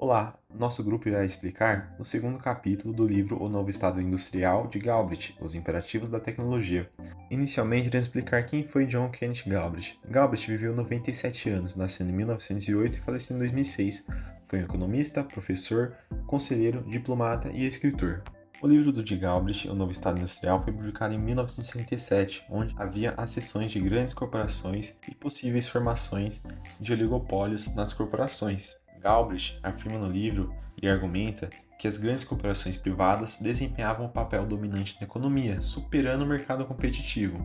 Olá, nosso grupo irá explicar o segundo capítulo do livro O Novo Estado Industrial de Galbraith, Os Imperativos da Tecnologia. Inicialmente, iremos explicar quem foi John Kenneth Galbraith. Galbraith viveu 97 anos, nascendo em 1908 e falecendo em 2006. Foi um economista, professor, conselheiro, diplomata e escritor. O livro de Galbraith, O Novo Estado Industrial, foi publicado em 1957, onde havia as seções de grandes corporações e possíveis formações de oligopólios nas corporações. Galbraith afirma no livro e argumenta que as grandes corporações privadas desempenhavam um papel dominante na economia, superando o mercado competitivo,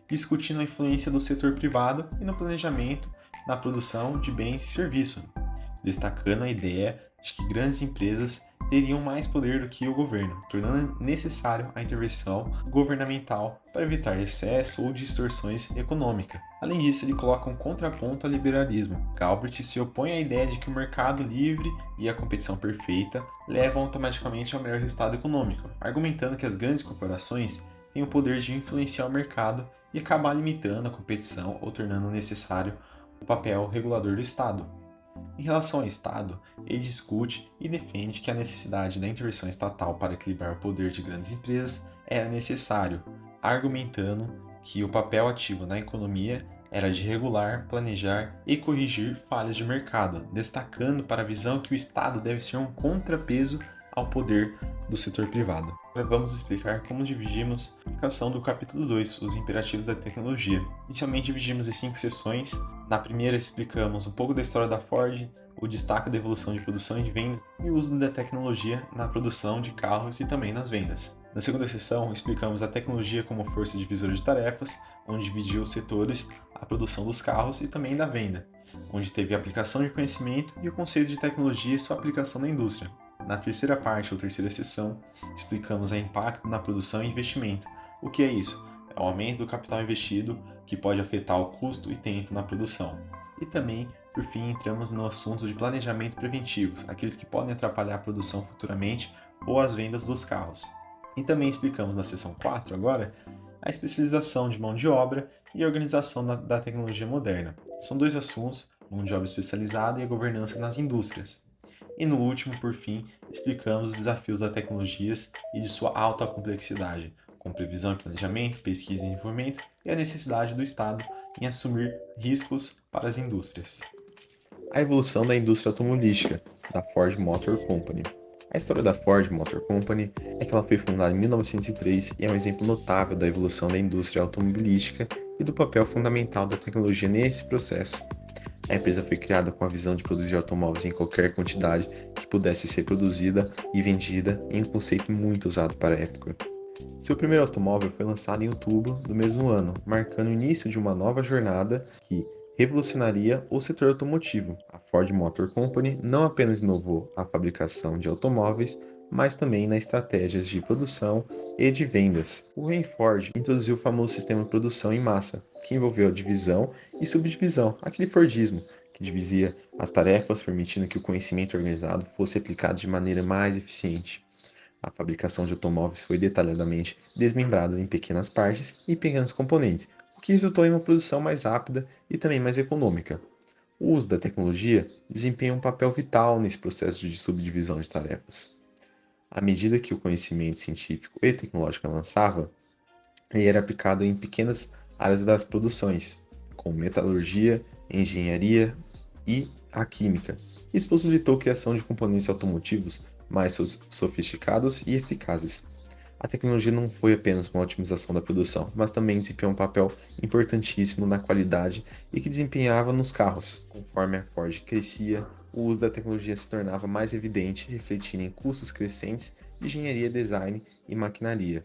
discutindo a influência do setor privado e no planejamento na produção de bens e serviços, destacando a ideia de que grandes empresas teriam mais poder do que o governo, tornando necessário a intervenção governamental para evitar excesso ou distorções econômicas. Além disso, ele coloca um contraponto ao liberalismo. Galbraith se opõe à ideia de que o mercado livre e a competição perfeita levam automaticamente ao melhor resultado econômico, argumentando que as grandes corporações têm o poder de influenciar o mercado e acabar limitando a competição ou tornando necessário o papel regulador do Estado. Em relação ao Estado, ele discute e defende que a necessidade da intervenção estatal para equilibrar o poder de grandes empresas era necessário, argumentando que o papel ativo na economia era de regular, planejar e corrigir falhas de mercado, destacando para a visão que o Estado deve ser um contrapeso ao poder do setor privado. Agora vamos explicar como dividimos a explicação do capítulo 2, os imperativos da tecnologia. Inicialmente dividimos em 5 sessões. Na primeira explicamos um pouco da história da Ford, o destaque da evolução de produção e de vendas e o uso da tecnologia na produção de carros e também nas vendas. Na segunda sessão explicamos a tecnologia como força divisora de tarefas, onde dividiu os setores, a produção dos carros e também da venda, onde teve a aplicação de conhecimento e o conceito de tecnologia e sua aplicação na indústria. Na terceira parte ou terceira sessão, explicamos o impacto na produção e investimento. O que é isso? É o aumento do capital investido que pode afetar o custo e tempo na produção. E também, por fim, entramos no assunto de planejamento preventivo, aqueles que podem atrapalhar a produção futuramente ou as vendas dos carros. E também explicamos na sessão 4 agora a especialização de mão de obra e a organização da tecnologia moderna. São 2 assuntos, mão de obra especializada e a governança nas indústrias. E no último, por fim, explicamos os desafios das tecnologias e de sua alta complexidade, com previsão e planejamento, pesquisa e desenvolvimento e a necessidade do Estado em assumir riscos para as indústrias. A evolução da indústria automobilística, da Ford Motor Company. A história da Ford Motor Company é que ela foi fundada em 1903 e é um exemplo notável da evolução da indústria automobilística e do papel fundamental da tecnologia nesse processo. A empresa foi criada com a visão de produzir automóveis em qualquer quantidade que pudesse ser produzida e vendida em um conceito muito usado para a época. Seu primeiro automóvel foi lançado em outubro do mesmo ano, marcando o início de uma nova jornada que revolucionaria o setor automotivo. A Ford Motor Company não apenas inovou a fabricação de automóveis, mas também nas estratégias de produção e de vendas. O Henry Ford introduziu o famoso sistema de produção em massa, que envolveu a divisão e subdivisão, aquele Fordismo, que dividia as tarefas, permitindo que o conhecimento organizado fosse aplicado de maneira mais eficiente. A fabricação de automóveis foi detalhadamente desmembrada em pequenas partes e pequenos componentes, o que resultou em uma produção mais rápida e também mais econômica. O uso da tecnologia desempenha um papel vital nesse processo de subdivisão de tarefas. À medida que o conhecimento científico e tecnológico avançava, ele era aplicado em pequenas áreas das produções, como metalurgia, engenharia e a química. Isso possibilitou a criação de componentes automotivos mais sofisticados e eficazes. A tecnologia não foi apenas uma otimização da produção, mas também desempenhou um papel importantíssimo na qualidade e que desempenhava nos carros. Conforme a Ford crescia, o uso da tecnologia se tornava mais evidente, refletindo em custos crescentes de engenharia, design e maquinaria.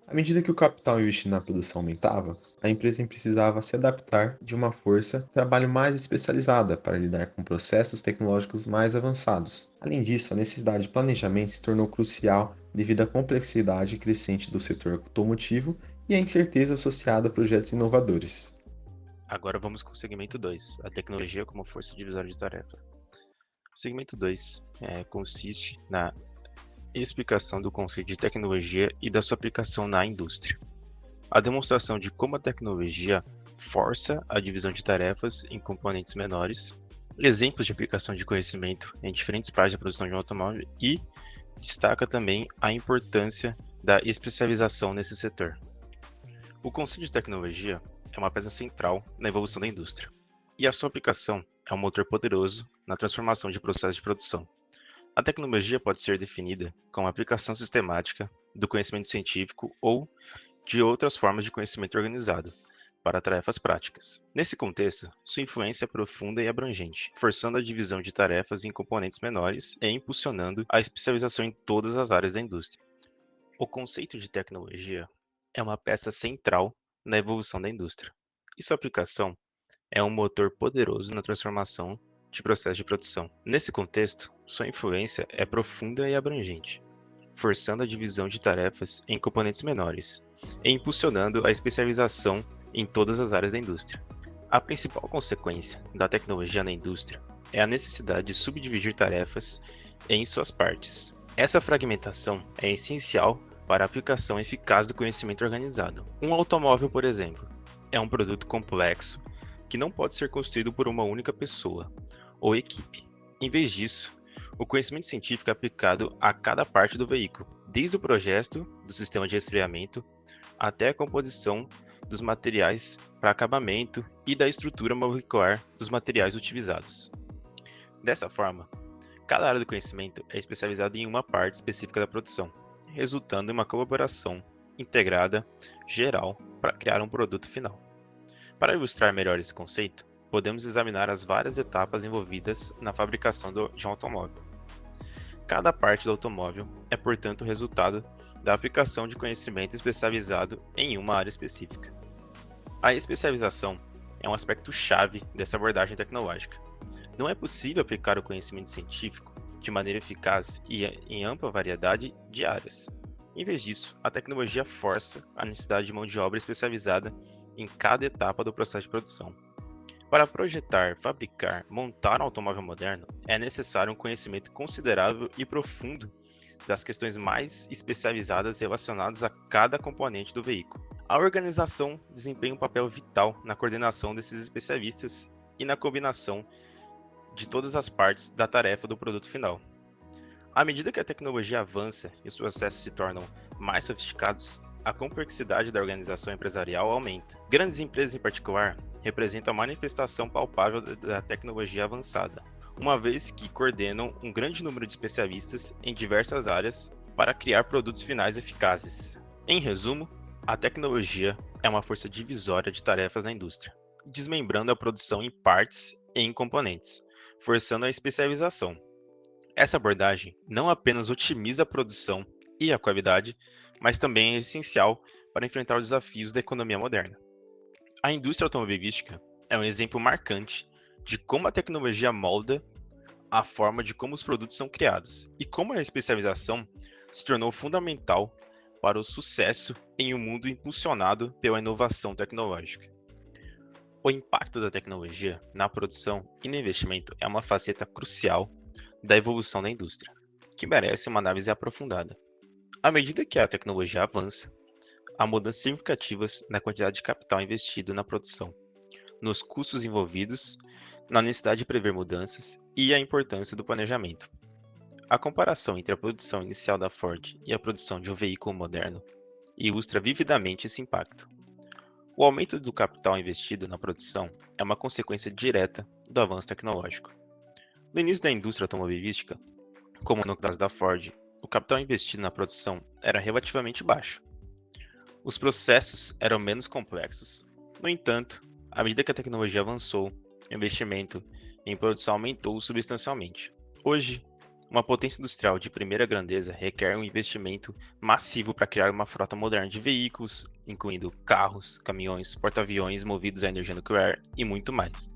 À medida que o capital investido na produção aumentava, a empresa precisava se adaptar de uma força de trabalho mais especializada para lidar com processos tecnológicos mais avançados. Além disso, a necessidade de planejamento se tornou crucial devido à complexidade crescente do setor automotivo e à incerteza associada a projetos inovadores. Agora vamos com o segmento 2, a tecnologia como força divisória de tarefa. O segmento 2 consiste na explicação do conceito de tecnologia e da sua aplicação na indústria. A demonstração de como a tecnologia força a divisão de tarefas em componentes menores exemplos de aplicação de conhecimento em diferentes partes da produção de um automóvel e destaca também a importância da especialização nesse setor. O conceito de tecnologia é uma peça central na evolução da indústria, e a sua aplicação é um motor poderoso na transformação de processos de produção. A tecnologia pode ser definida como a aplicação sistemática do conhecimento científico ou de outras formas de conhecimento organizado para tarefas práticas. Nesse contexto, sua influência é profunda e abrangente, forçando a divisão de tarefas em componentes menores e impulsionando a especialização em todas as áreas da indústria. O conceito de tecnologia é uma peça central na evolução da indústria, e sua aplicação é um motor poderoso na transformação de processos de produção. Nesse contexto, sua influência é profunda e abrangente, forçando a divisão de tarefas em componentes menores e impulsionando a especialização em todas as áreas da indústria. A principal consequência da tecnologia na indústria é a necessidade de subdividir tarefas em suas partes. Essa fragmentação é essencial para a aplicação eficaz do conhecimento organizado. Um automóvel, por exemplo, é um produto complexo que não pode ser construído por uma única pessoa ou equipe. Em vez disso, o conhecimento científico é aplicado a cada parte do veículo, desde o projeto do sistema de resfriamento até a composição dos materiais para acabamento e da estrutura molecular dos materiais utilizados. Dessa forma, cada área do conhecimento é especializada em uma parte específica da produção, resultando em uma colaboração integrada geral para criar um produto final. Para ilustrar melhor esse conceito, podemos examinar as várias etapas envolvidas na fabricação de um automóvel. Cada parte do automóvel é, portanto, o resultado da aplicação de conhecimento especializado em uma área específica. A especialização é um aspecto chave dessa abordagem tecnológica. Não é possível aplicar o conhecimento científico de maneira eficaz e em ampla variedade de áreas. Em vez disso, a tecnologia força a necessidade de mão de obra especializada em cada etapa do processo de produção. Para projetar, fabricar, montar um automóvel moderno, é necessário um conhecimento considerável e profundo das questões mais especializadas relacionadas a cada componente do veículo. A organização desempenha um papel vital na coordenação desses especialistas e na combinação de todas as partes da tarefa do produto final. À medida que a tecnologia avança e os processos se tornam mais sofisticados, a complexidade da organização empresarial aumenta. Grandes empresas, em particular, representam a manifestação palpável da tecnologia avançada, uma vez que coordenam um grande número de especialistas em diversas áreas para criar produtos finais eficazes. Em resumo, a tecnologia é uma força divisória de tarefas na indústria, desmembrando a produção em partes e em componentes, forçando a especialização. Essa abordagem não apenas otimiza a produção e a qualidade, mas também é essencial para enfrentar os desafios da economia moderna. A indústria automobilística é um exemplo marcante de como a tecnologia molda a forma de como os produtos são criados e como a especialização se tornou fundamental para o sucesso em um mundo impulsionado pela inovação tecnológica. O impacto da tecnologia na produção e no investimento é uma faceta crucial da evolução da indústria, que merece uma análise aprofundada. À medida que a tecnologia avança, há mudanças significativas na quantidade de capital investido na produção, nos custos envolvidos, na necessidade de prever mudanças e a importância do planejamento. A comparação entre a produção inicial da Ford e a produção de um veículo moderno ilustra vividamente esse impacto. O aumento do capital investido na produção é uma consequência direta do avanço tecnológico. No início da indústria automobilística, como no caso da Ford, o capital investido na produção era relativamente baixo. Os processos eram menos complexos. No entanto, à medida que a tecnologia avançou, o investimento em produção aumentou substancialmente. Hoje, uma potência industrial de primeira grandeza requer um investimento massivo para criar uma frota moderna de veículos, incluindo carros, caminhões, porta-aviões movidos a energia nuclear e muito mais.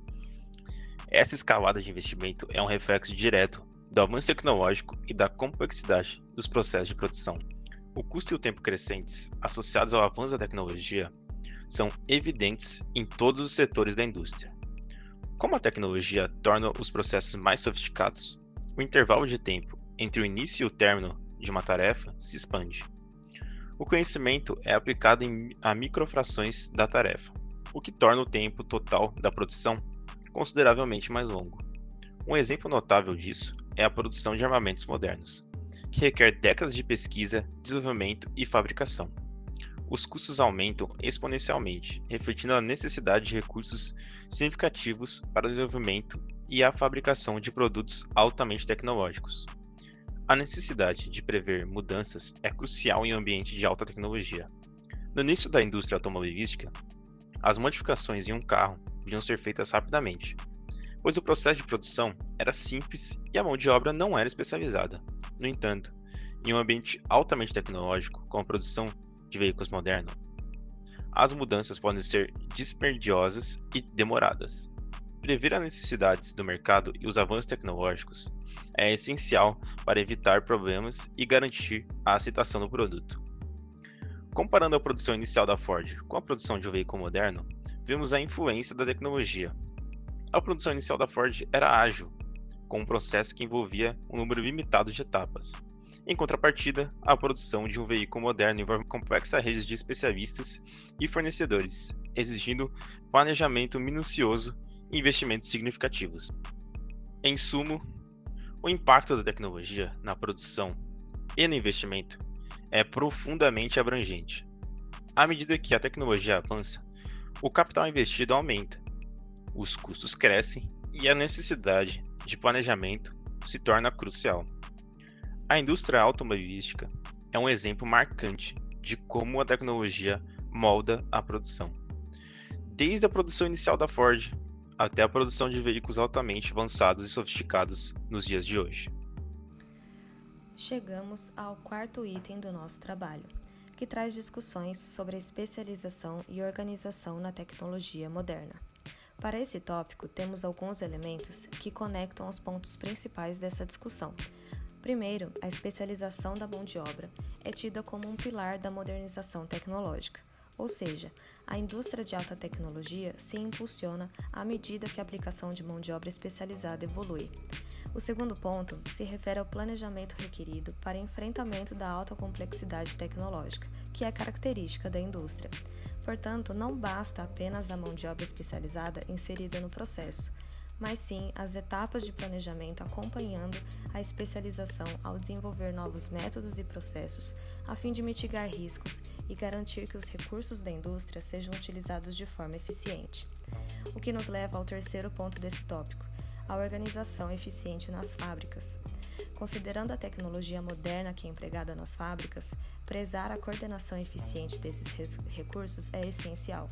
Essa escalada de investimento é um reflexo direto do avanço tecnológico e da complexidade dos processos de produção. O custo e o tempo crescentes associados ao avanço da tecnologia são evidentes em todos os setores da indústria. Como a tecnologia torna os processos mais sofisticados, o intervalo de tempo entre o início e o término de uma tarefa se expande. O conhecimento é aplicado a microfrações da tarefa, o que torna o tempo total da produção consideravelmente mais longo. Um exemplo notável disso é a produção de armamentos modernos, que requer décadas de pesquisa, desenvolvimento e fabricação. Os custos aumentam exponencialmente, refletindo a necessidade de recursos significativos para o desenvolvimento e a fabricação de produtos altamente tecnológicos. A necessidade de prever mudanças é crucial em um ambiente de alta tecnologia. No início da indústria automobilística, as modificações em um carro podiam ser feitas rapidamente, pois o processo de produção era simples e a mão de obra não era especializada. No entanto, em um ambiente altamente tecnológico, como a produção de veículos modernos, as mudanças podem ser dispendiosas e demoradas. Prever as necessidades do mercado e os avanços tecnológicos é essencial para evitar problemas e garantir a aceitação do produto. Comparando a produção inicial da Ford com a produção de um veículo moderno, vemos a influência da tecnologia. A produção inicial da Ford era ágil, com um processo que envolvia um número limitado de etapas. Em contrapartida, a produção de um veículo moderno envolve complexa rede de especialistas e fornecedores, exigindo planejamento minucioso e investimentos significativos. Em sumo, o impacto da tecnologia na produção e no investimento é profundamente abrangente. À medida que a tecnologia avança, o capital investido aumenta, os custos crescem e a necessidade de planejamento se torna crucial. A indústria automobilística é um exemplo marcante de como a tecnologia molda a produção. Desde a produção inicial da Ford até a produção de veículos altamente avançados e sofisticados nos dias de hoje. Chegamos ao quarto item do nosso trabalho, que traz discussões sobre a especialização e organização na tecnologia moderna. Para esse tópico, temos alguns elementos que conectam os pontos principais dessa discussão. Primeiro, a especialização da mão de obra é tida como um pilar da modernização tecnológica, ou seja, a indústria de alta tecnologia se impulsiona à medida que a aplicação de mão de obra especializada evolui. O segundo ponto se refere ao planejamento requerido para enfrentamento da alta complexidade tecnológica, que é característica da indústria. Portanto, não basta apenas a mão de obra especializada inserida no processo, mas sim as etapas de planejamento acompanhando a especialização ao desenvolver novos métodos e processos, a fim de mitigar riscos e garantir que os recursos da indústria sejam utilizados de forma eficiente. O que nos leva ao terceiro ponto desse tópico, a organização eficiente nas fábricas. Considerando a tecnologia moderna que é empregada nas fábricas, prezar a coordenação eficiente desses recursos é essencial.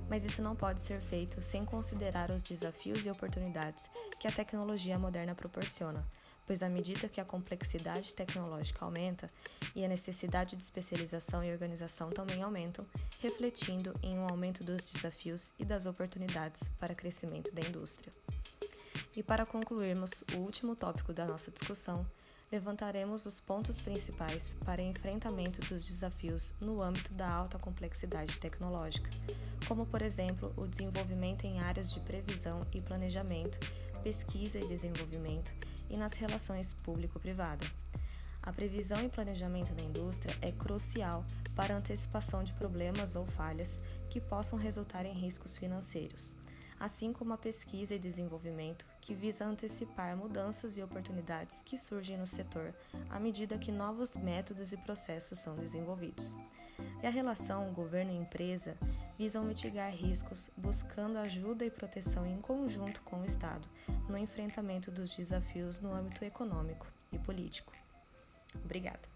Mas isso não pode ser feito sem considerar os desafios e oportunidades que a tecnologia moderna proporciona, pois à medida que a complexidade tecnológica aumenta e a necessidade de especialização e organização também aumentam, refletindo em um aumento dos desafios e das oportunidades para crescimento da indústria. E para concluirmos o último tópico da nossa discussão, levantaremos os pontos principais para enfrentamento dos desafios no âmbito da alta complexidade tecnológica, como, por exemplo, o desenvolvimento em áreas de previsão e planejamento, pesquisa e desenvolvimento e nas relações público-privada. A previsão e planejamento da indústria é crucial para a antecipação de problemas ou falhas que possam resultar em riscos financeiros, assim como a pesquisa e desenvolvimento, que visa antecipar mudanças e oportunidades que surgem no setor à medida que novos métodos e processos são desenvolvidos. E a relação governo e empresa visam mitigar riscos, buscando ajuda e proteção em conjunto com o Estado no enfrentamento dos desafios no âmbito econômico e político. Obrigada.